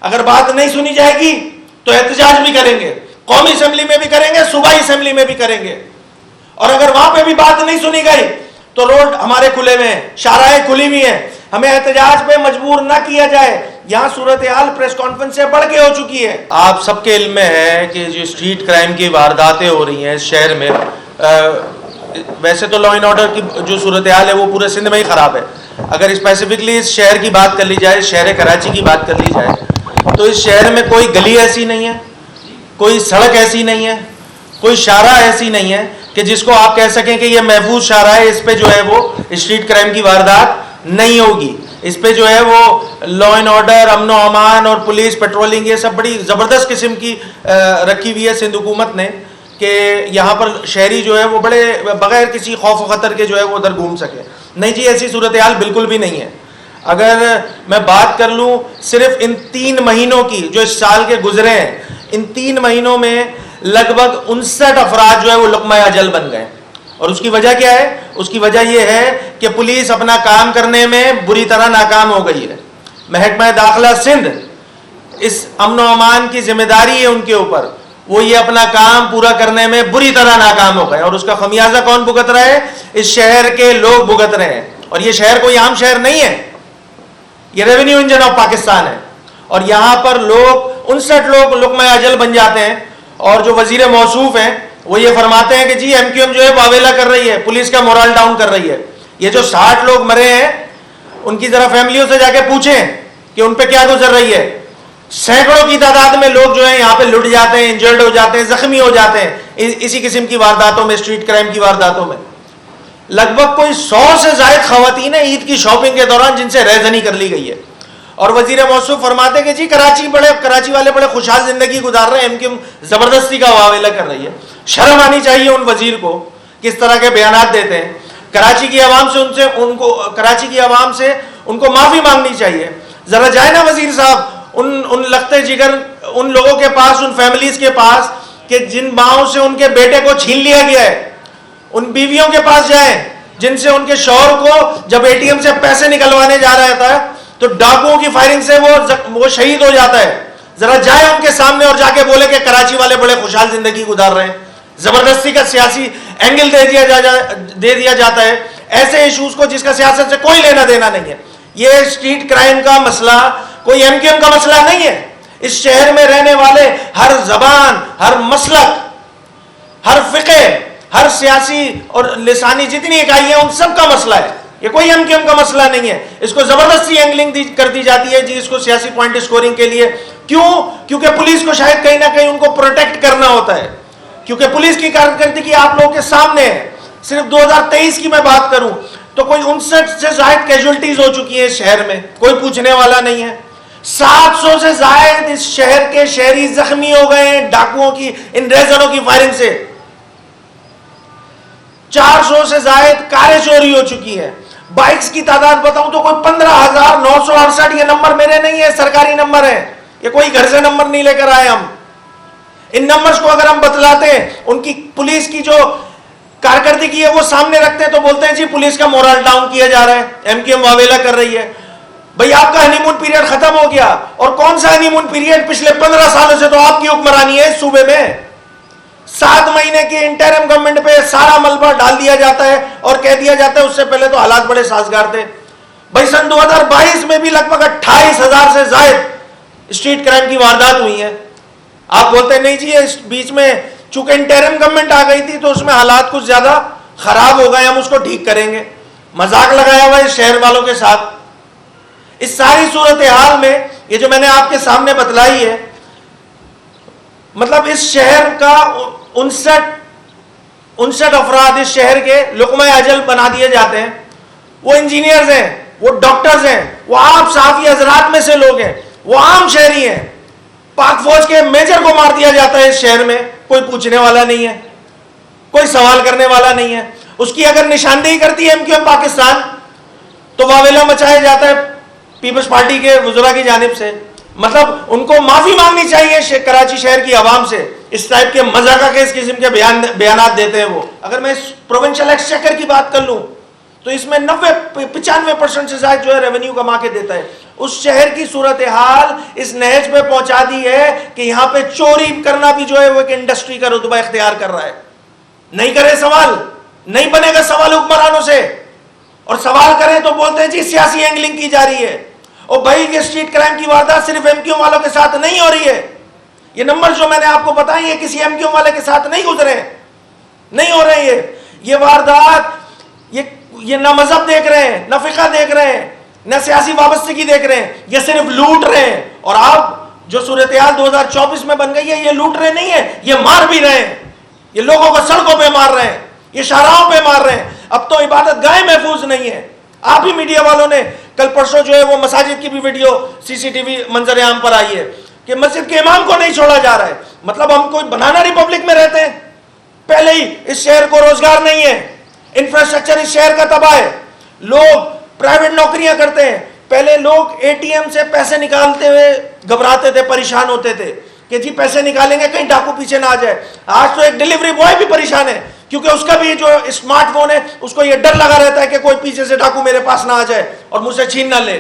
اگر بات نہیں سنی جائے گی تو احتجاج بھی کریں گے, قومی اسمبلی میں بھی کریں گے, صوبائی اسمبلی میں بھی کریں گے, اور اگر وہاں پہ بھی بات نہیں سنی گئی تو روڈ ہمارے کھلے ہوئے ہیں, شاہراہیں کھلی ہوئی ہیں, ہمیں احتجاج پہ مجبور نہ کیا جائے. یہاں صورتحال پریس کانفرنس سے بڑھ کے ہو چکی ہے. آپ سب کے علم میں ہے کہ جو اسٹریٹ کرائم کی وارداتیں ہو رہی ہیں اس شہر میں, ویسے تو لا اینڈ آرڈر کی جو صورتحال ہے وہ پورے سندھ میں ہی خراب ہے. اگر اسپیسیفکلی اس شہر کی بات کر لی جائے, شہر کراچی کی بات کر لی جائے, تو اس شہر میں کوئی گلی ایسی نہیں ہے, کوئی سڑک ایسی نہیں ہے, کوئی شاہراہ ایسی نہیں ہے کہ جس کو آپ کہہ سکیں کہ یہ محفوظ شاہراہ ہے, اس پہ جو ہے وہ اسٹریٹ کرائم کی واردات نہیں ہوگی. اس پہ جو ہے وہ لا اینڈ آرڈر, امن و امان اور پولیس پیٹرولنگ, یہ سب بڑی زبردست قسم کی رکھی ہوئی ہے سندھ حکومت نے کہ یہاں پر شہری جو ہے وہ بڑے بغیر کسی خوف و خطر کے جو ہے وہ ادھر گھوم سکے. نہیں جی, ایسی صورتحال بالکل بھی نہیں ہے. اگر میں بات کر لوں صرف ان 3 مہینوں کی جو اس سال کے گزرے ہیں, ان 3 مہینوں میں لگ بھگ 59 افراد جو ہے وہ لقمہ اجل بن گئے. اور اس کی وجہ کیا ہے؟ اس کی وجہ یہ ہے کہ پولیس اپنا کام کرنے میں بری طرح ناکام ہو گئی ہے. محکمہ داخلہ سندھ, اس امن و امان کی ذمہ داری ہے ان کے اوپر, وہ یہ اپنا کام پورا کرنے میں بری طرح ناکام ہو گئے. اور اس کا خمیازہ کون بھگت رہا ہے؟ اس شہر کے لوگ بھگت رہے ہیں. اور یہ شہر کوئی عام شہر نہیں ہے, یہ ریونیو انجن آف پاکستان ہے. اور یہاں پر لوگ 59 لوگ لقمہ اجل بن جاتے ہیں. اور جو وزیر موصوف ہیں وہ یہ فرماتے ہیں کہ جی ایم کیو ایم جو ہے واویلا کر رہی ہے, پولیس کا مورال ڈاؤن کر رہی ہے. یہ جو 60 لوگ مرے ہیں ان کی ذرا فیملیوں سے جا کے پوچھیں کہ ان پہ کیا گزر رہی ہے. سینکڑوں کی تعداد میں لوگ جو ہیں یہاں پہ لٹ جاتے ہیں, انجرڈ ہو جاتے ہیں, زخمی ہو جاتے ہیں اسی قسم کی وارداتوں میں, اسٹریٹ کرائم کی وارداتوں میں. لگ بھگ کوئی 100 سے زائد خواتین ہیں عید کی شاپنگ کے دوران جن سے رہزنی کر لی گئی ہے. اور وزیر موصوف فرماتے ہیں کہ جی کراچی والے بڑے خوشحال زندگی گزار رہے ہیں, ایم کیو ایم زبردستی کا واویلا کر رہی ہے. شرم آنی چاہیے ان وزیر کو, کس طرح کے بیانات دیتے ہیں. کراچی کی عوام سے ان کو معافی مانگنی چاہیے. ذرا جائے نا وزیر صاحب ان لختے جگر ان لوگوں کے پاس, ان فیملیز کے پاس کہ جن ماؤں سے ان کے بیٹے کو چھین لیا گیا ہے, ان بیویوں کے پاس جائیں جن سے ان کے شوہر کو جب اے ٹی ایم سے پیسے نکلوانے جا رہا تھا تو ڈاکوؤں کی فائرنگ سے وہ شہید ہو جاتا ہے. ذرا جائے ان کے سامنے اور جا کے بولے کہ کراچی والے بڑے خوشحال زندگی گزار رہے ہیں. زبردستی کا سیاسی اینگل دے دیا جاتا ہے ایسے ایشوز کو جس کا سیاست سے کوئی لینا دینا نہیں ہے. یہ اسٹریٹ کرائم کا مسئلہ کوئی ایم کیو ایم کا مسئلہ نہیں ہے. اس شہر میں رہنے والے ہر زبان, ہر مسلک, ہر فقہ, ہر سیاسی اور لسانی جتنی اکائیاں ان سب کا مسئلہ ہے. یہ کوئی ایم کیو ایم کا مسئلہ نہیں ہے. اس کو زبردستی اینگلنگ کر دی جاتی ہے جی اس کو سیاسی پوائنٹ اسکورنگ کے لیے. کیوں؟ کیونکہ پولیس کو شاید کہیں نہ کہیں ان کو پروٹیکٹ کرنا ہوتا ہے, کیونکہ پولیس کی کارکردگی آپ لوگوں کے سامنے ہے. صرف 2023 کی میں بات کروں تو کوئی 59 سے زائد کیجولٹیز ہو چکی ہیں اس شہر میں, کوئی پوچھنے والا نہیں ہے. 700 سے زائد اس شہر کے شہری زخمی ہو گئے ہیں ڈاکوؤں کی ان ریزنوں کی فائرنگ سے. 400 سے زائد کاریں چوری ہو چکی ہیں. بائکس کی تعداد بتاؤں تو کوئی 15,968. یہ نمبر میرے نہیں ہے, سرکاری نمبر ہے, یہ کوئی گھر سے نمبر نہیں لے کر آئے ہم. ان نمبرز کو اگر ہم بتلاتے ہیں, ان کی پولیس کی جو کارکردگی ہے وہ سامنے رکھتے ہیں تو بولتے ہیں جی پولیس کا مورال ڈاؤن کیا جا رہا ہے, ایم کیو ایم واویلا کر رہی ہے. بھئی آپ کا ہنی مون پیریڈ ختم ہو گیا, اور کون سا ہنی مون پیریڈ؟ پچھلے 15 سالوں سے تو آپ کی حکمرانی ہے اس صوبے میں. 7 مہینے کی انٹرم گورنمنٹ پہ سارا ملبہ ڈال دیا جاتا ہے اور کہہ دیا جاتا ہے اس سے پہلے تو حالات بڑے سازگار تھے. بھئی سن 2022 میں بھی لگ بھگ 28,000 سے زائد اسٹریٹ کرائم کی واردات ہوئی ہیں. آپ بولتے ہیں نہیں جی اس بیچ میں چونکہ انٹرم گورنمنٹ آ گئی تھی تو اس میں حالات کچھ زیادہ خراب ہو گئے, ہم اس کو ٹھیک کریں گے. مذاق لگایا ہوا ہے اس شہر والوں کے ساتھ. اس ساری صورتحال میں یہ جو میں نے آپ کے سامنے بتلائی ہے, مطلب اس شہر کا 59 افراد اس شہر کے لقمہ اجل بنا دیے جاتے ہیں. وہ انجینئرز ہیں, وہ ڈاکٹرز ہیں, وہ عام صحافی حضرات میں سے لوگ ہیں, وہ عام شہری ہیں. پاک فوج کے میجر کو مار دیا جاتا ہے اس شہر میں, کوئی پوچھنے والا نہیں ہے, کوئی سوال کرنے والا نہیں ہے. اس کی اگر نشاندہی کرتی ہے ایم کیو ایم پاکستان تو واویلا مچایا جاتا ہے پیپلز پارٹی کے وزراء کی جانب سے. مطلب ان کو معافی مانگنی چاہیے کراچی شہر کی عوام سے, اس ٹائپ کے مذاقہ کے اس قسم کے بیانات دیتے ہیں وہ. اگر میں اس پروونشل ایکسچیکر کی بات کر لوں تو اس میں 95% سے زائد جو ہے ریونیو کما کے دیتا ہے. اس شہر کی صورتحال اس نہج پہ پہنچا دی ہے کہ یہاں پہ چوری کرنا بھی جو ہے وہ ایک انڈسٹری کا رتبہ اختیار کر رہا ہے. نہیں کرے سوال, نہیں بنے گا سوال حکمرانوں سے, اور سوال کریں تو بولتے ہیں جی سیاسی اینگلنگ کی جا رہی ہے. اور بھائی یہ اسٹریٹ کرائم کی واردات صرف ایم کیو والوں کے ساتھ نہیں ہو رہی ہے. یہ نمبر جو میں نے آپ کو بتائی یہ کسی ایم کیو والے کے ساتھ نہیں گزرے ہیں, نہیں ہو رہے ہیں. یہ واردات یہ نہ مذہب دیکھ رہے ہیں, نہ فقہ دیکھ رہے ہیں, نہ سیاسی وابستگی دیکھ رہے ہیں, یہ صرف لوٹ رہے ہیں. اور آپ جو صورتحال 2024 میں بن گئی ہے, یہ لوٹ رہے نہیں ہیں, یہ مار بھی رہے ہیں. یہ لوگوں کو سڑکوں پہ مار رہے ہیں, یہ شاہراہوں پہ مار رہے ہیں. اب تو عبادت گاہیں محفوظ نہیں ہے. آپ ہی میڈیا والوں نے کل پرسوں جو ہے وہ مساجد کی بھی ویڈیو سی سی ٹی وی منظر عام پر آئی ہے کہ مسجد کے امام کو نہیں چھوڑا جا رہا ہے. مطلب ہم کوئی بنانا ریپبلک میں رہتے ہیں. پہلے ہی اس شہر کو روزگار نہیں ہے, انفراسٹرکچر اس شہر کا تباہ ہے, لوگ پرائیویٹ نوکریاں کرتے ہیں. پہلے لوگ اے ٹی ایم سے پیسے نکالتے ہوئے گھبراتے تھے, پریشان ہوتے تھے کہ جی پیسے نکالیں گے کہیں ڈاکو پیچھے نہ آ جائے. آج تو ایک ڈیلیوری بوائے بھی پریشان ہے کیونکہ اس کا بھی جو اسمارٹ فون ہے اس کو یہ ڈر لگا رہتا ہے کہ کوئی پیچھے سے ڈاکو میرے پاس نہ آ جائے اور مجھ سے چھین نہ لے.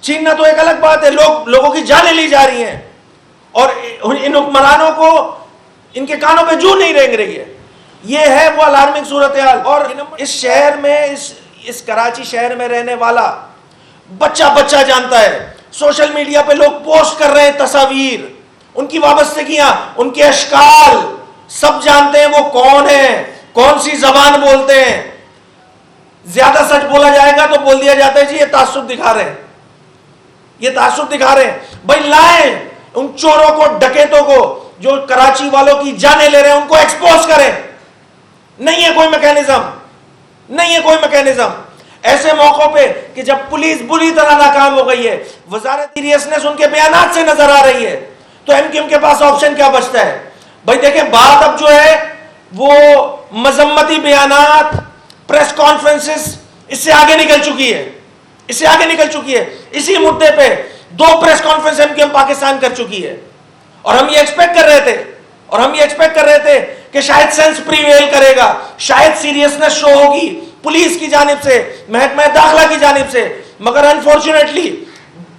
چھیننا تو ایک الگ بات ہے, لوگوں کی جانیں لی جا رہی ہیں اور ان حکمرانوں کو ان کے کانوں پہ جو نہیں رینگ رہی ہے. یہ ہے وہ الارمنگ صورتحال. اور اس شہر میں اس کراچی شہر میں رہنے والا بچہ بچہ جانتا ہے. سوشل میڈیا پہ لوگ پوسٹ کر رہے ہیں تصاویر, ان کی وابستگیاں, ان کے اشکال سب جانتے ہیں وہ کون ہیں, کون سی زبان بولتے ہیں. زیادہ سچ بولا جائے گا تو بول دیا جاتا ہے جی یہ تعصب دکھا رہے ہیں, یہ تعصب دکھا رہے ہیں. بھائی لائیں ان چوروں کو, ڈکیتوں کو جو کراچی والوں کی جانیں لے رہے ہیں, ان کو ایکسپوز کریں. نہیں ہے کوئی میکینزم, نہیں ہے کوئی میکینزم. ایسے موقعوں پہ کہ جب پولیس بری طرح ناکام ہو گئی ہے, وزارت سیریسنس ان کے بیانات سے نظر آ رہی ہے, تو ایم کیو ایم کے پاس آپشن کیا بچتا ہے؟ بھائی دیکھیں بات اب جو ہے وہ مذمتی بیانات, پریس کانفرنسز اس سے آگے نکل چکی ہے, اس سے آگے نکل چکی ہے. اسی مدے پہ 2 press conference M Q M Pakistan کر چکی ہے. اور ہم یہ ایکسپیکٹ کر رہے تھے کہ شاید سینس پریویل کرے گا, شاید سیریسنس شو ہوگی پولیس کی جانب سے, محکمہ داخلہ کی جانب سے. مگر انفارچونیٹلی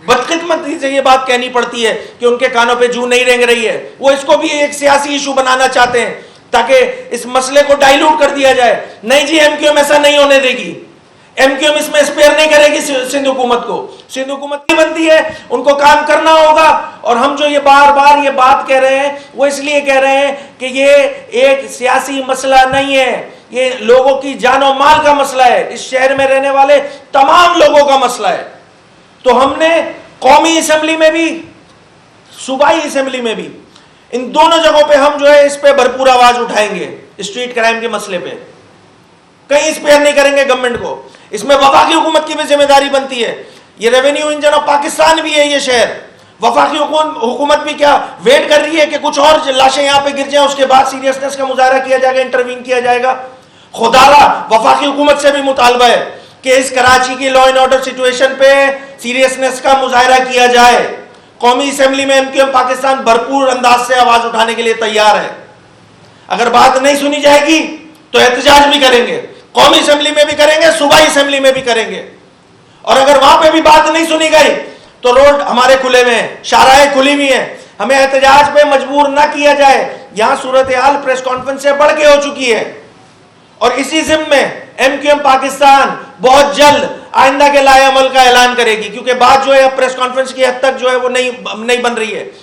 بدقسمتی سے یہ بات کہنی پڑتی ہے کہ ان کے کانوں پہ جو نہیں رینگ رہی ہے. وہ اس کو بھی ایک سیاسی ایشو بنانا چاہتے ہیں تاکہ اس مسئلے کو ڈائیلوٹ کر دیا جائے. نہیں جی ایم کیو ایم ایسا نہیں ہونے دے گی. ایم کیو ایم اس میں اسپیئر نہیں کرے گی سندھ حکومت کو. سندھ حکومت کی بنتی ہے, ان کو کام کرنا ہوگا. اور ہم جو یہ بار بار یہ بات کہہ رہے ہیں وہ اس لیے کہہ رہے ہیں کہ یہ ایک سیاسی مسئلہ نہیں ہے, یہ لوگوں کی جان و مال کا مسئلہ ہے, اس شہر میں رہنے والے تمام لوگوں کا مسئلہ ہے. تو ہم نے قومی اسمبلی میں بھی, صوبائی اسمبلی میں بھی, ان دونوں جگہوں پہ ہم جو ہے اس پہ بھرپور آواز اٹھائیں گے. اسٹریٹ کرائم کے مسئلے پہ کہیں اسپیئر نہیں کریں گے گورنمنٹ کو. اس میں وفاقی حکومت کی بھی ذمہ داری بنتی ہے. یہ ریونیو انجن آف پاکستان بھی ہے یہ شہر. وفاقی حکومت بھی کیا ویٹ کر رہی ہے کہ کچھ اور لاشیں یہاں پہ گر جائیں, اس کے بعد سیریسنس کا مظاہرہ کیا جائے گا, انٹروین کیا جائے گا. خدا را وفاقی حکومت سے بھی مطالبہ ہے کہ اس کراچی کی لا اینڈ آرڈر سچویشن پہ سیریسنس کا مظاہرہ کیا جائے. قومی اسمبلی میں ایم کیو ایم پاکستان بھرپور انداز سے آواز اٹھانے کے لیے تیار ہے. اگر بات نہیں سنی جائے گی تو احتجاج بھی کریں گے, قومی اسمبلی میں بھی کریں گے, صوبائی اسمبلی میں بھی کریں گے. اور اگر وہاں پہ بھی بات نہیں سنی گئی تو روڈ ہمارے کھلے ہوئے ہیں, شاہراہیں کھلی ہوئی ہیں. ہمیں احتجاج پہ مجبور نہ کیا جائے. یہاں صورتحال پریس کانفرنس سے بڑھ کے ہو چکی ہے. اور اسی ضمن میں ایم کیو ایم پاکستان بہت جلد آئندہ کے لائے عمل کا اعلان کرے گی, کیونکہ بات جو ہے پریس کانفرنس کی حد تک جو ہے وہ نہیں بن رہی ہے.